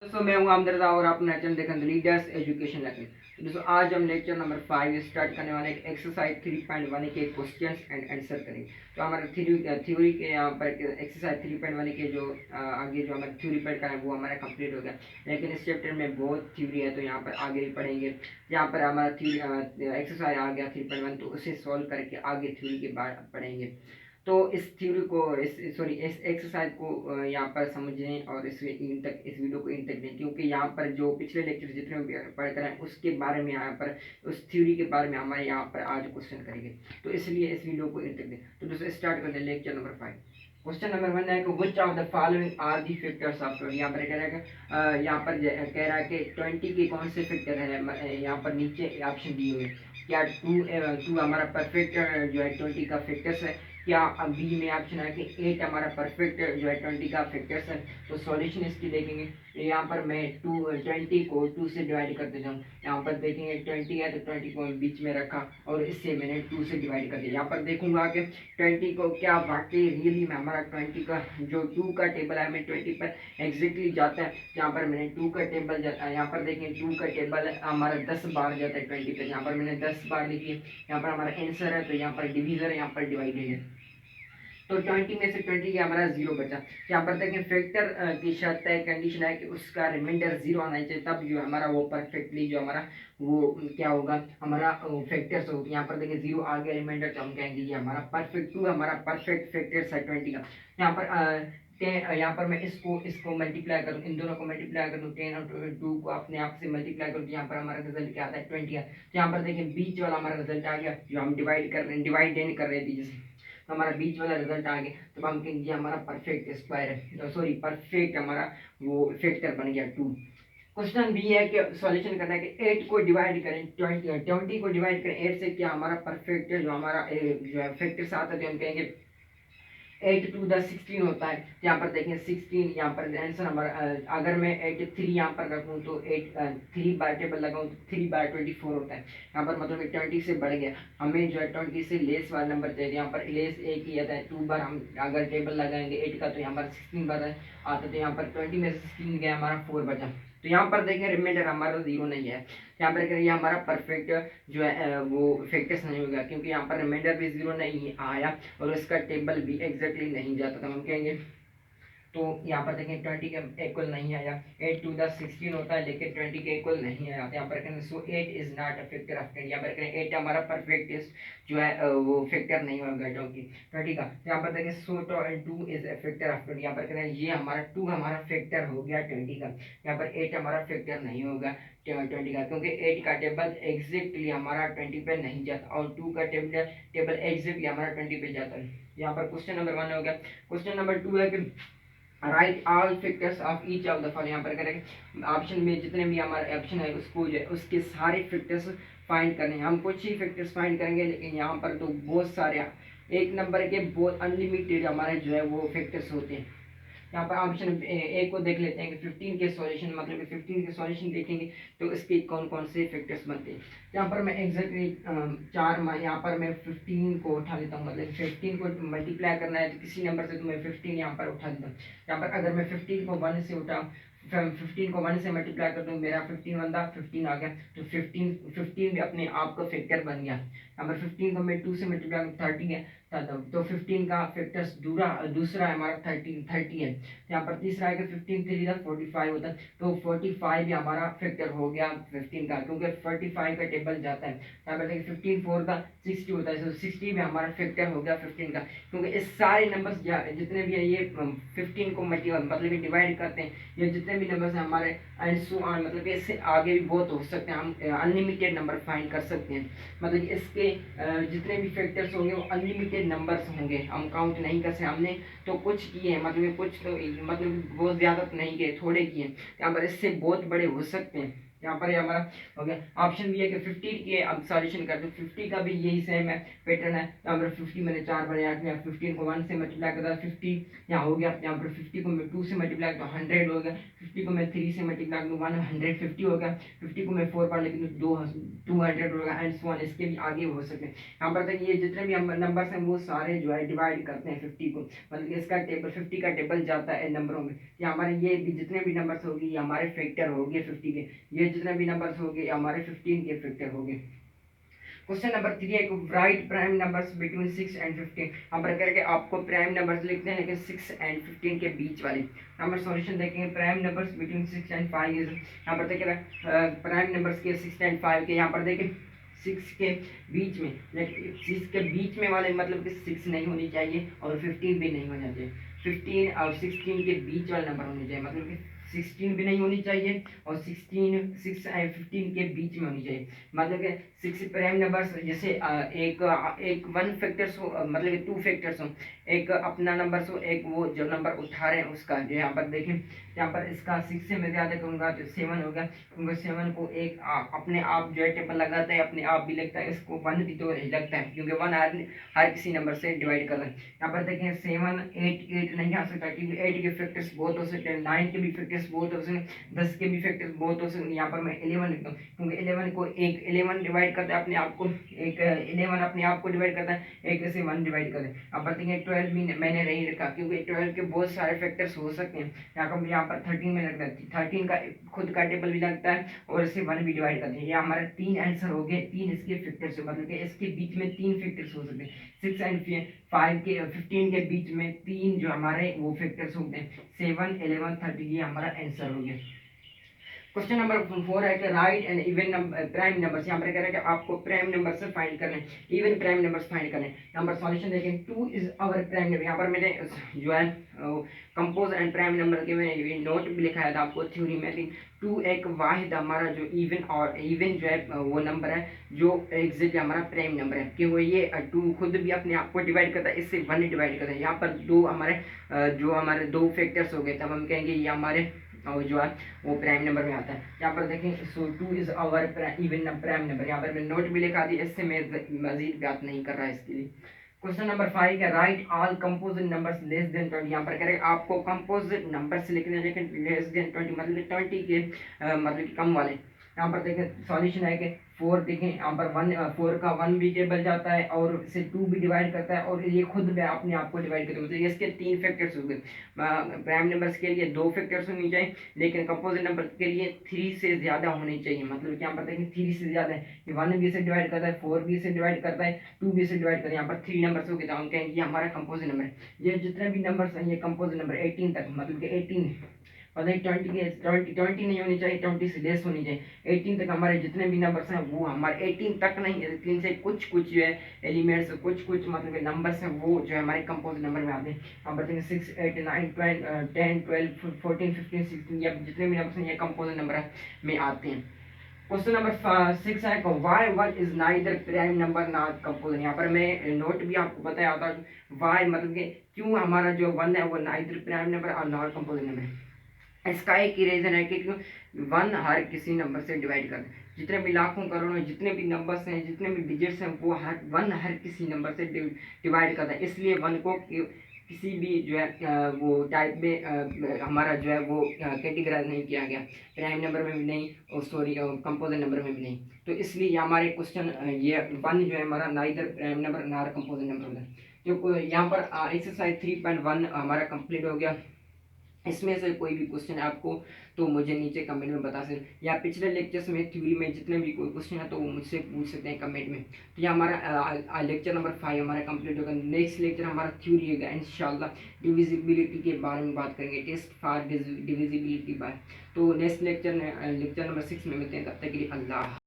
दोस्तों मैं हूं आमद रज़ा और आप अपना चैनल देखें लीडर्स एजुकेशन लर्निंग। तो दोस्तों आज हम लेक्चर नंबर 5 स्टार्ट करने वाले हैं। एक्सरसाइज 3.1 के क्वेश्चंस एंड आंसर करेंगे। तो हमारा थ्योरी के यहाँ पर एक्सरसाइज 3.1 के जो आगे जो हमारा थ्योरी पढ़ का है वो हमारा कंप्लीट हो गया, लेकिन इस चैप्टर में बहुत थ्योरी है तो यहाँ पर आगे भी पढ़ेंगे। यहाँ पर हमारा एक्सरसाइज आ गया 3.1, तो उसे सॉल्व करके आगे थ्योरी के बाद पढ़ेंगे। तो इस थ्योरी को इस एक्सरसाइज को यहाँ पर समझें और इस वीडियो को इन तक दें, क्योंकि यहाँ पर जो पिछले लेक्चर जितने भी पढ़ कर हैं उसके बारे में यहाँ पर उस थ्योरी के बारे में हमारे यहाँ पर आज क्वेश्चन करेंगे, तो इसलिए इस वीडियो को इन तक दें। तो दोस्तों स्टार्ट करते हैं लेक्चर नंबर 5। क्वेश्चन नंबर 1 है कि which of the following are the factors of 20। यहाँ पर कह रहा है यहाँ पर कह रहा है कि 20 के कौन से फैक्टर है। यहाँ पर नीचे ऑप्शन दिए हुए, क्या टू हमारा परफेक्ट जो है 20 का फैक्टर्स है, क्या बी में ऑप्शन है कि 8 हमारा परफेक्ट जो है 20 का फैक्टर्स है। तो सॉल्यूशन इसकी देखेंगे। यहाँ पर मैं 20 को 2 से डिवाइड कर देता हूँ। यहाँ पर देखेंगे 20 है तो 20 को बीच में रखा और इससे मैंने 2 से डिवाइड कर दिया। यहाँ पर देखूंगा कि 20 को क्या वाकई रियली में हमारा 20 का जो 2 का टेबल है मैं 20 पर एग्जैक्टली जाता है। यहाँ पर मैंने 2 का टेबल जाता है, यहाँ पर देखें 2 का टेबल हमारा 10 बार जाता है 20 पर। यहाँ पर मैंने 10 बार लिखी है। यहाँ पर हमारा आंसर है तो यहाँ पर डिवीजन है, यहाँ पर डिवाइडेड है। तो 20 में से 20 का हमारा 0 बचा। यहाँ पर देखें फैक्टर की शर्त है, कंडीशन है कि उसका रिमाइंडर 0 आना चाहिए, तब जो हमारा वो परफेक्टली जो हमारा वो क्या होगा हमारा फैक्टर्स होगा। यहाँ पर देखें 0 आ गया रिमाइंडर, तो हम कहेंगे ये हमारा परफेक्ट 2 हमारा परफेक्ट फैक्टर्स है 20 का। यहाँ पर यहाँ पर मैं इसको मल्टीप्लाई करूँ, इन दोनों को मल्टीप्लाई करूँ, 10 और 2 को अपने आप से मल्टीप्लाई करूँ, तो यहाँ पर हमारा रिजल्ट क्या आता है 20 का। तो यहाँ पर देखें बीच वाला हमारा रिजल्ट आ गया, जो हम डिवाइड कर रहे हैं डिवाइड कर रहे थे जैसे, तो हमारा बीच वाला रिजल्ट आ गया। तो हम कहेंगे हमारा परफेक्ट स्क्वायर है, सॉरी परफेक्ट हमारा वो फैक्टर बन गया 2। क्वेश्चन बी है कि सॉल्यूशन करना है कि 8 को डिवाइड करें 20 को डिवाइड करें 8 से, क्या हमारा परफेक्ट जो हमारा जो है फैक्टर आता है, तो हम कहेंगे 8 टू द 16 होता है। यहाँ पर देखें 16, यहाँ पर आंसर हमारा अगर मैं 83 यहाँ पर रखूँ तो 3 बार टेबल लगाऊँ तो 3 बार 24 होता है। यहाँ पर मतलब 20 से बढ़ गया, हमें जो है 20 से लेस वाला नंबर चाहिए। यहाँ पर लेस एक ही आता है, 2 बार हम अगर टेबल लगाएंगे 8 का तो यहाँ पर 16 बार आता है। तो यहाँ पर 20 में से 16 गया हमारा 4 बचा। तो यहाँ पर देखें रिमाइंडर हमारा 0 नहीं है। यहाँ पर ये हमारा परफेक्ट जो है वो फैक्टर्स नहीं होगा, क्योंकि यहाँ पर रिमाइंडर भी 0 नहीं आया और इसका टेबल भी एग्जैक्टली नहीं जाता। तो हम कहेंगे तो यहाँ पर देखें 20 के इक्वल नहीं आया, 8 टू द 16 होता है लेकिन 20 के इक्वल नहीं आया। यहाँ पर कहें सो 8 is not a factor of 20। यहाँ पर कहें 8 हमारा परफेक्ट जो है वो फैक्टर नहीं होगा 20 का। यहाँ पर देखें so 2 is a factor of 20। यहाँ पर कहें ये हमारा 2 हमारा फैक्टर हो गया 20 का। यहाँ पर 8 हमारा फैक्टर नहीं होगा 20 का, क्योंकि 8 का टेबल एग्जैक्टली हमारा 20 पे नहीं जाता और 2 का टेबल एग्जैक्टली हमारा 20 पे जाता है। यहाँ पर क्वेश्चन नंबर 1 हो गया। क्वेश्चन नंबर 2 है कि right all factors of each of the following. यहाँ पर करेंगे ऑप्शन में जितने भी हमारे ऑप्शन है उसको जो है उसके सारे फैक्टर्स फाइंड करने हैं। हम कुछ ही फैक्टर्स फाइंड करेंगे, लेकिन यहाँ पर तो बहुत सारे एक नंबर के बहुत अनलिमिटेड हमारे जो है वो फैक्टर्स होते हैं। यहाँ पर ऑप्शन ए को देख लेते हैं कि 15 के सॉल्यूशन, मतलब कि 15 के सॉल्यूशन देखेंगे तो इसके कौन कौन से फैक्टर्स बनते हैं। यहाँ पर मैं एग्जैक्टली यहाँ पर मैं 15 को उठा लेता हूँ, मतलब 15 को मल्टीप्लाई करना है तो किसी नंबर से तो मैं 15 यहाँ पर उठा देता हूँ। यहाँ पर अगर मैं 15 को 1 से उठा 15 को 1 से मल्टीप्लाई कर दूँ, मेरा 15 बनता 15 आ गया, तो 15 भी अपने आप का फैक्टर बन गया। यहाँ पर 15 को मैं 2 से मल्टीप्लाई 30 है, तो 15 का फैक्टर्स दूसरा हमारा 30 है। यहाँ पर तीसरा है कि 15 3 45 होता है, तो 45 भी हमारा फैक्टर हो गया 15 का, क्योंकि 45 का टेबल जाता है। यहाँ पर देखिए 15 4 का 60 होता है, तो 60 भी हमारा फैक्टर हो गया 15 का, क्योंकि इस सारे नंबर्स जितने भी है ये 15 को मतलब डिवाइड करते हैं। ये जितने भी नंबर्स हैं हमारे एंड सो ऑन, मतलब कि इससे आगे भी बहुत हो सकते हैं, हम अनलिमिटेड नंबर फाइंड कर सकते हैं। मतलब इसके जितने भी फैक्टर्स होंगे वो अनलिमिटेड नंबर्स होंगे, हम काउंट नहीं कर सकते। हमने तो कुछ किए हैं, मतलब कुछ तो मतलब बहुत ज़्यादा तो नहीं किए, थोड़े किए। यहाँ पर इससे बहुत बड़े हो सकते हैं। यहाँ पर ये हमारा हो गया। ऑप्शन बी है कि 50 के अब सॉल्यूशन कर दो, 50 का भी यही सेम है पैटर्न है। यहाँ पर 50 मैंने 4 बार याद किया, 15 को 1 से मल्टीप्लाई करता 50 यहाँ हो गया। यहाँ पर 50 को मैं 2 से मल्टीप्लाई तो 100 हो गया, 50 को मैं 3 से मल्टीप्लाई करूँ 150 हो गया, 50 को मैं 4 बार लेकिन 200 होगा एंड सो ऑन। इसके भी आगे हो सकते हैं। यहाँ पर देखिए ये जितने भी नंबर्स हैं वो सारे जो है डिवाइड करते हैं 50 को, मतलब इसका टेबल 50 का टेबल जाता है नंबरों में। ये हमारे ये भी जितने भी नंबर्स होंगे ये हमारे फैक्टर हो गए 50 के, ये जितने भी नंबर्स हो गए हमारे 15 के फैक्टर हो गए। क्वेश्चन नंबर 3 है right prime numbers between 6 and 15। यहाँ पर करके आपको प्राइम नंबर्स लिखते हैं लेकिन 6 एंड 15 के बीच वाले। नंबर सॉल्यूशन देखेंगे prime numbers between 6 and 5 is, यहाँ पर देखिए प्राइम नंबर्स के 6 एंड 5 के, यहाँ पर देखिए 6 के बीच में, 6 के बीच में वाले मतलब कि 6 नहीं होनी चाहिए और 15 भी नहीं होना चाहिए। 15 और 16 के बीच वाला नंबर होने चाहिए, मतलब कि 16 भी नहीं होनी चाहिए और 6 एंड 15 के बीच में होनी चाहिए। मतलब कि 6 प्राइम नंबर्स जैसे एक 1 फैक्टर्स हो, मतलब कि 2 फैक्टर्स हो, एक अपना नंबर्स हो, एक वो जो नंबर उठा रहे हैं उसका। जो यहाँ पर देखें, यहाँ पर इसका 6 से मैं ज़्यादा करूँगा तो 7 होगा, क्योंकि 7 को एक अपने आप जो है टेबल लगाता है, अपने आप भी लगता है, इसको 1 भी तो लगता है क्योंकि 1 हर किसी नंबर से डिवाइड कर रहा है। यहाँ पर देखें 7 8 नहीं आ सकता क्योंकि 8 के फैक्टर्स बहुत हो सकते हैं, 9 के भी फैक्टर्स बहुत हो सकते हैं, 10 के भी फैक्टर्स बहुत हो सकते हैं। यहाँ पर मैं 11 लिखता हूँ क्योंकि 11 को एक 11 डिवाइड करता है अपने आप को, एक 11 अपने आप को डिवाइड करता है, एक से 1 डिवाइड करता है। अब पर देखें 12 भी मैंने नहीं रखा क्योंकि 12 के बहुत सारे फैक्टर्स हो सकते हैं। यहाँ पर 13 में लगता है, 13 का खुद का टेबल भी लगता है और इसे 1 भी डिवाइड करते हैं। ये हमारे 3 आंसर हो गए, 3 इसके फैक्टर्स, मतलब कि इसके बीच में 3 फैक्टर्स हो सकते हैं। 6 एंड 5 के 15 के बीच में 3 जो हमारे वो फैक्टर्स होते हैं, 7 11 30, ये हमारा आंसर हो गया। क्वेश्चन नंबर 4 है कि right and even prime numbers. यहाँ पर कह रहा है कि आपको प्राइम नंबर से फाइंड करना है, इवन प्राइम नंबर्स फाइंड करना है। नंबर सॉल्यूशन देखें, 2 इज आवर प्राइम नंबर। यहाँ पर मैंने जो है कंपोज एंड प्राइम नंबर के मैंने नोट भी लिखाया था आपको थ्योरी में कि 2 एक वाहिद हमारा जो इवन और इवन जो है वो नंबर है जो एग्जैक्ट हमारा प्राइम नंबर है, कि वो ये 2 खुद भी अपने आप को डिवाइड करता है, इससे 1 डिवाइड करता है। यहाँ पर 2 हमारे जो हमारे 2 फैक्टर्स हो गए, तब हम कहेंगे ये हमारे और जो है वो प्राइम नंबर में आता है। यहाँ पर देखें so 2 is our even prime number. यहाँ पर मैंने नोट भी लिखा दी, इससे मैं मजीद बात नहीं कर रहा इसके लिए। क्वेश्चन नंबर 5 है right all composite numbers less than 20। यहाँ पर करें आपको कंपोजिट नंबर्स लिखने हैं लेकिन लेस देन 20 मतलब 20 के मतलब कम वाले। यहाँ पर देखें सॉल्यूशन है कि 4 देखें, यहाँ पर 4 का 1 भी टेबल जाता है और इसे 2 भी डिवाइड करता है और ये खुद भी अपने आप को डिवाइड करता है, मतलब इसके 3 फैक्टर्स हो गए। प्राइम नंबर्स के लिए 2 फैक्टर्स होनी चाहिए लेकिन कंपोजिट नंबर के लिए 3 से ज़्यादा होनी चाहिए, मतलब यहाँ पर देखें 3 से ज़्यादा है, 1 भी से डिवाइड करता है, 4 भी से डिवाइड करता है, 2 भी से डिवाइड करता है। यहाँ पर 3 नंबर्स हो गए तो हम कहेंगे ये हमारा कंपोजिट नंबर है। ये जितने भी नंबर्स हैं ये कंपोजिट नंबर 18 तक, मतलब कि 18 मतलब 20 नहीं होनी चाहिए, 20 से लेस होनी चाहिए। 18 तक हमारे जितने भी नंबर्स हैं वो हमारे 18 तक नहीं, 18 से कुछ कुछ जो है एलिमेंट्स कुछ कुछ मतलब नंबर्स हैं वो जो है हमारे कंपोजिट नंबर में आते हैं। हम बताएंगे 6 8 9 10 12 14 15 16 या जितने भी नंबर्स हैं ये कंपोजिट नंबर में आते हैं। क्वेश्चन नंबर 6 है why 1 is neither prime number not composite. यहाँ पर मैं नोट भी आपको बताया होता है वाई मतलब कि क्यों हमारा जो 1 है वो नाइदर प्राइम नंबर और नॉट कंपोजिट नंबर है। इसका एक ही रीज़न है कि 1 हर किसी नंबर से डिवाइड कर दें, जितने भी लाखों करोड़ों जितने भी नंबर्स हैं जितने भी डिजिट्स हैं वो 1 हर किसी नंबर से डिवाइड करता है, इसलिए 1 को किसी भी जो है वो टाइप में हमारा जो है वो कैटेगराइज नहीं किया गया, प्राइम नंबर में भी नहीं और सॉरी कंपोजिट नंबर में भी नहीं। तो इसलिए हमारे क्वेश्चन ये 1 जो है हमारा नाइदर प्राइम नंबर नार कंपोजिट नंबर होता है। तो यहाँ पर एक्सरसाइज 3.1 हमारा कंप्लीट हो गया। इसमें से कोई भी क्वेश्चन है आपको तो मुझे नीचे कमेंट में बता सकते, या पिछले लेक्चर्स में थ्योरी में जितने भी कोई क्वेश्चन है तो वो मुझसे पूछ सकते हैं कमेंट में। तो ये हमारा लेक्चर नंबर 5 हमारा कंप्लीट होगा। नेक्स्ट लेक्चर हमारा थ्योरी होगा इंशाल्लाह, डिविजिबिलिटी के बारे में बात करेंगे, टेस्ट फॉर डिविजिबिलिटी बाय। तो नेक्स्ट लेक्चर नंबर 6 में मिलते हैं, तब तक के लिए अल्लाह।